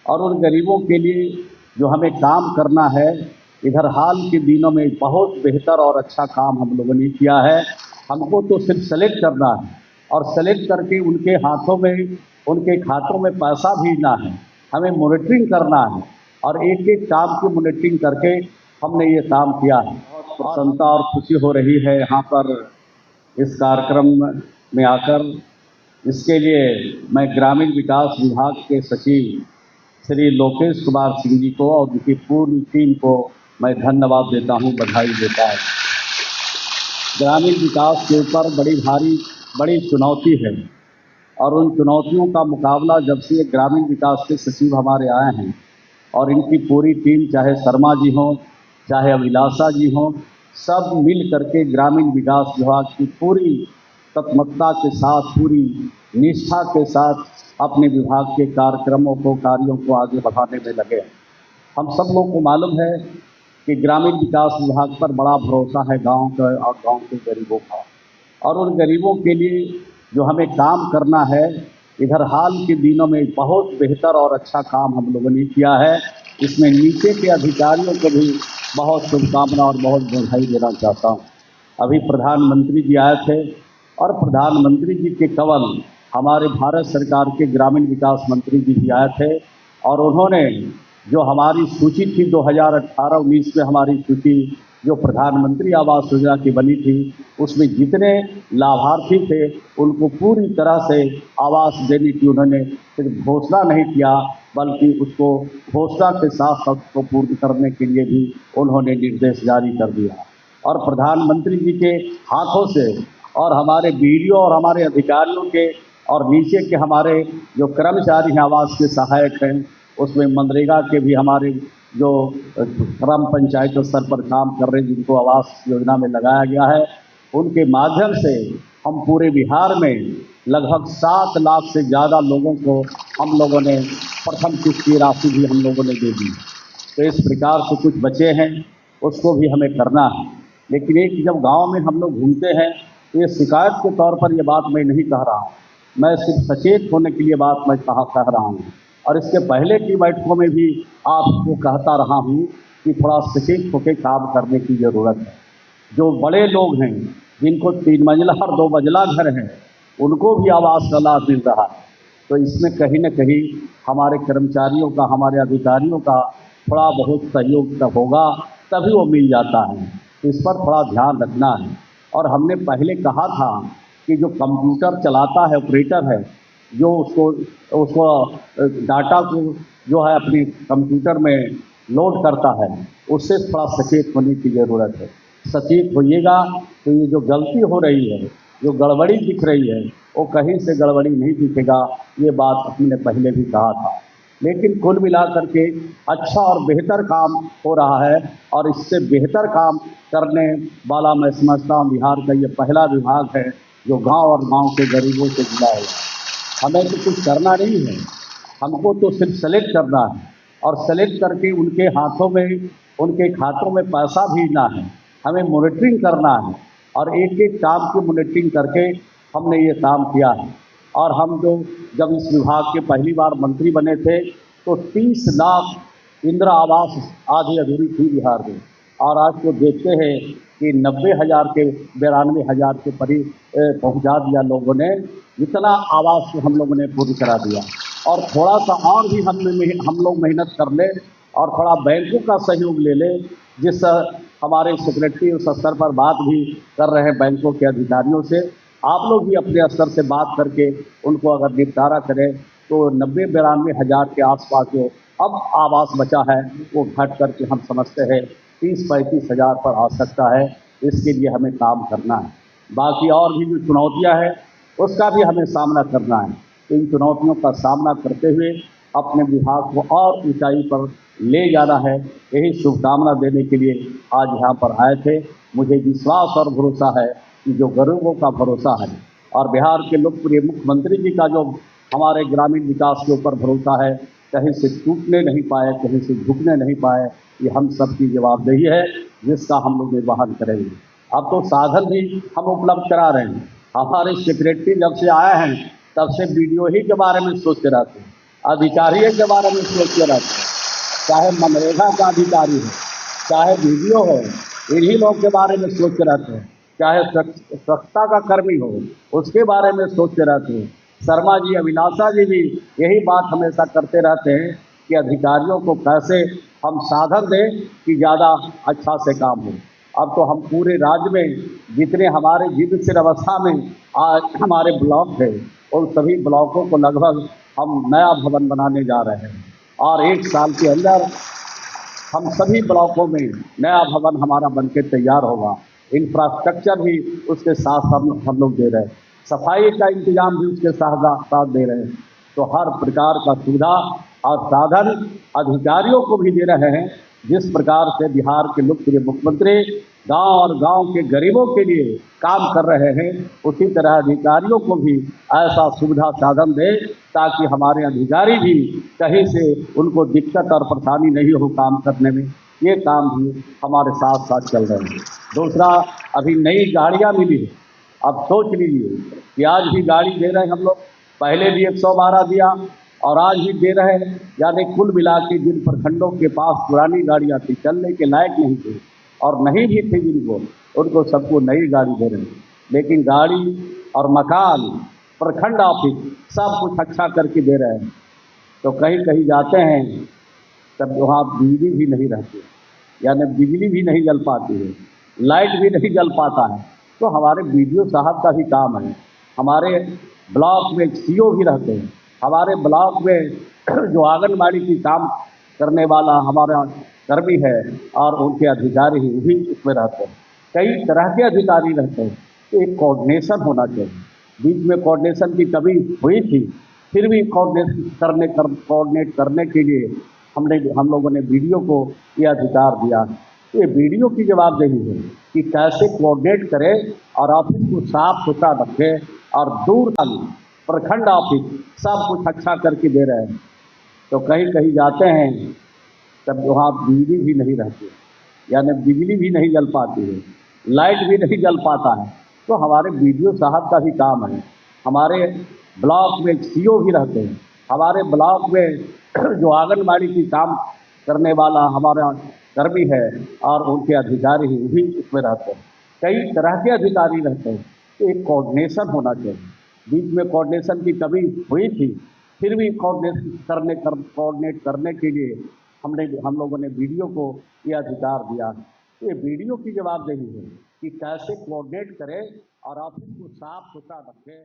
और उन गरीबों के लिए जो हमें काम करना है, इधर हाल के दिनों में बहुत बेहतर और अच्छा काम हम लोगों ने किया है। हमको तो सिर्फ सेलेक्ट करना है और सेलेक्ट करके उनके हाथों में, उनके खातों में पैसा भेजना है। हमें मॉनिटरिंग करना है और एक एक काम की मॉनिटरिंग करके हमने ये काम किया है। बहुत प्रसन्नता और खुशी हो रही है यहाँ पर इस कार्यक्रम में आकर। इसके लिए मैं ग्रामीण विकास विभाग के सचिव श्री लोकेश कुमार सिंह जी को और उनकी पूरी टीम को मैं धन्यवाद देता हूँ, बधाई देता हूँ। ग्रामीण विकास के ऊपर बड़ी चुनौती है और उन चुनौतियों का मुकाबला जब से ग्रामीण विकास के सचिव हमारे आए हैं और इनकी पूरी टीम, चाहे शर्मा जी हों, चाहे अभिलाषा जी हों, सब मिल करके ग्रामीण विकास विभाग की पूरी तत्परता के साथ, पूरी निष्ठा के साथ अपने विभाग के कार्यों को आगे बढ़ाने में लगे हैं। हम सब लोग को मालूम है कि ग्रामीण विकास विभाग पर बड़ा भरोसा है गांव का और गांव के गरीबों का, और उन गरीबों के लिए जो हमें काम करना है, इधर हाल के दिनों में बहुत बेहतर और अच्छा काम हम लोगों ने किया है। इसमें नीचे के अधिकारियों को भी बहुत शुभकामना और बहुत बधाई देना चाहता हूँ। अभी प्रधानमंत्री जी आए थे और प्रधानमंत्री जी के कवल हमारे भारत सरकार के ग्रामीण विकास मंत्री जी भी आए थे और उन्होंने जो हमारी सूची थी 2018-19 में हमारी सूची जो प्रधानमंत्री आवास योजना की बनी थी, उसमें जितने लाभार्थी थे उनको पूरी तरह से आवास देने की उन्होंने सिर्फ घोषणा नहीं किया, बल्कि उसको घोषणा के साथ साथ उसको पूर्ण करने के लिए भी उन्होंने निर्देश जारी कर दिया। और प्रधानमंत्री जी के हाथों से और हमारे बीडीओ और हमारे अधिकारियों के और नीचे के हमारे जो कर्मचारी हैं, आवास के सहायक हैं, उसमें मनरेगा के भी हमारे जो ग्राम पंचायत स्तर पर काम कर रहे हैं, जिनको आवास योजना में लगाया गया है, उनके माध्यम से हम पूरे बिहार में लगभग 7 लाख से ज़्यादा लोगों को हम लोगों ने प्रथम किस्त की राशि भी हम लोगों ने दे दी। तो इस प्रकार से कुछ बचे हैं, उसको भी हमें करना है। लेकिन एक जब गांव में हम लोग घूमते हैं तो ये शिकायत के तौर पर ये बात मैं नहीं कह रहा हूँ, मैं सिर्फ सचेत होने के लिए बात मैं कह रहा हूँ। और इसके पहले की बैठकों में भी आपको कहता रहा हूँ कि थोड़ा सचेत होकर काम करने की ज़रूरत है। जो बड़े लोग हैं, जिनको 3 मंजिला और 2 मंजिला घर है, उनको भी आवास का लाभ मिल रहा है। तो इसमें कहीं न कहीं हमारे कर्मचारियों का, हमारे अधिकारियों का थोड़ा बहुत सहयोग होगा, तभी वो मिल जाता है। तो इस पर थोड़ा ध्यान रखना है। और हमने पहले कहा था कि जो कंप्यूटर चलाता है, ऑपरेटर है, जो उसको डाटा को जो है अपने कंप्यूटर में लोड करता है, उससे थोड़ा सचेत होने की ज़रूरत है। सचेत होइएगा तो ये जो गलती हो रही है, जो गड़बड़ी दिख रही है, वो कहीं से गड़बड़ी नहीं दिखेगा। ये बात हमने पहले भी कहा था। लेकिन कुल मिलाकर के अच्छा और बेहतर काम हो रहा है और इससे बेहतर काम करने वाला मैं समझता हूँ बिहार का ये पहला विभाग है जो गांव और गांव के गरीबों से जुड़ा है। हमें तो कुछ करना नहीं है, हमको तो सिर्फ सेलेक्ट करना है और सेलेक्ट करके उनके हाथों में, उनके खातों में पैसा भेजना है। हमें मॉनिटरिंग करना है और एक एक काम की मॉनिटरिंग करके हमने ये काम किया है। और हम जब इस विभाग के पहली बार मंत्री बने थे तो 30 लाख इंदिरा आवास आधी अधूरी थी बिहार में, और आज तो देखते हैं कि 90,000 के 92,000 के करीब पहुँचा दिया लोगों ने। इतना आवास हम लोगों ने पूरी करा दिया। और थोड़ा सा और भी हम लोग मेहनत कर ले और थोड़ा बैंकों का सहयोग ले ले, जिस हमारे सेक्रेटरी उस स्तर पर बात भी कर रहे हैं बैंकों के अधिकारियों से। आप लोग भी अपने स्तर से बात करके उनको अगर निपटारा करें तो 90-92 हज़ार के आसपास जो अब आवास बचा है वो घट करके हम समझते हैं 30-35 हज़ार पर आ सकता है। इसके लिए हमें काम करना है। बाकी और भी जो चुनौतियां हैं उसका भी हमें सामना करना है। तो इन चुनौतियों का सामना करते हुए अपने विभाग को और ऊंचाई पर ले जाना है, यही शुभकामना देने के लिए आज यहाँ पर आए थे। मुझे विश्वास और भरोसा है कि जो गरीबों का भरोसा है और बिहार के लोकप्रिय मुख्यमंत्री जी का जो हमारे ग्रामीण विकास के ऊपर भरोसा है, कहीं से टूटने नहीं पाए, कहीं से झुकने नहीं पाए। ये हम सब की जवाबदेही है जिसका हम लोग निर्वहन करेंगे। अब तो साधन भी हम उपलब्ध करा रहे हैं। हमारे सेक्रेटरी जब से आए हैं तब से वीडियो ही के बारे में सोचते रहते हैं अधिकारियों के बारे में सोचते रहते हैं, चाहे मनरेगा का अधिकारी हो, चाहे वीडियो हो, इन्हीं लोग के बारे में सोचते रहते हैं, चाहे स्वच्छता का कर्मी हो, उसके बारे में सोचते रहते हैं। शर्मा जी, अभिलाषा जी भी यही बात हमेशा करते रहते हैं कि अधिकारियों को कैसे हम साधन दें कि ज़्यादा अच्छा से काम हो। अब तो हम पूरे राज्य में जितने हमारे विकसित अवस्था में आज हमारे ब्लॉक है, उन सभी ब्लॉकों को लगभग हम नया भवन बनाने जा रहे हैं और 1 साल के अंदर हम सभी ब्लॉकों में नया भवन हमारा बनके तैयार होगा। इंफ्रास्ट्रक्चर भी उसके साथ हम लोग दे रहे हैं, सफाई का इंतजाम भी उसके साथ साथ दे रहे हैं। तो हर प्रकार का सुविधा और साधन अधिकारियों को भी दे रहे हैं। जिस प्रकार से बिहार के लोकप्रिय मुख्यमंत्री गांव और गांव के गरीबों के लिए काम कर रहे हैं, उसी तरह अधिकारियों को भी ऐसा सुविधा साधन दें ताकि हमारे अधिकारी भी कहीं से उनको दिक्कत और परेशानी नहीं हो काम करने में। ये काम भी हमारे साथ साथ चल रहे हैं। दूसरा, अभी नई गाड़ियाँ मिली है। अब सोच लीजिए कि आज भी गाड़ी दे रहे हैं हम लोग, पहले भी 112 दिया और आज भी दे रहे हैं। यानी कुल मिला के जिन प्रखंडों के पास पुरानी गाड़ियाँ थी, चलने के लायक नहीं थी और नहीं भी थी जिनको, उनको सबको नई गाड़ी दे रहे हैं। लेकिन गाड़ी और मकान, प्रखंड ऑफिस सब कुछ अच्छा करके दे रहे हैं। तो कहीं कहीं जाते हैं तब वहाँ बिजली भी नहीं रहती, यानी बिजली भी नहीं जल पाती है, लाइट भी नहीं जल पाता है। तो हमारे बीडीओ साहब का भी काम है। हमारे ब्लॉक में सीओ भी रहते हैं, हमारे ब्लॉक में जो आंगनबाड़ी की काम करने वाला हमारा कर्मी है और उनके अधिकारी भी उसमें रहते हैं। कई तरह के अधिकारी रहते हैं। तो एक कोऑर्डिनेशन होना चाहिए। बीच में कोऑर्डिनेशन की कमी हुई थी, फिर भी कोऑर्डिनेट करने के लिए हम लोगों ने वीडियो को ये अधिकार दिया। ये वीडियो की जवाबदेही है कि कैसे कोऑर्डिनेट करे और ऑफिस को साफ सुथरा रखे और दूर तक प्रखंड ऑफिस सब कुछ अच्छा करके दे रहे हैं। तो कहीं कहीं जाते हैं तब वहाँ बिजली भी नहीं रहती, यानी बिजली भी नहीं जल पाती है, लाइट भी नहीं जल पाता है। तो हमारे बीडीओ साहब का भी काम है। हमारे ब्लॉक में सीओ भी रहते हैं, हमारे ब्लॉक में जो आंगनबाड़ी की काम करने वाला हमारा कर्मी है और उनके अधिकारी भी उसमें रहते हैं। कई तरह के अधिकारी रहते हैं। तो एक कोऑर्डिनेशन होना चाहिए। बीच में कोऑर्डिनेशन की कमी हुई थी, फिर भी कोऑर्डिनेट करने के लिए हम लोगों ने वीडियो को ये अधिकार दिया। ये वीडियो की जवाबदेही है कि कैसे कोऑर्डिनेट करे और ऑफिस को साफ सुथरा रखे।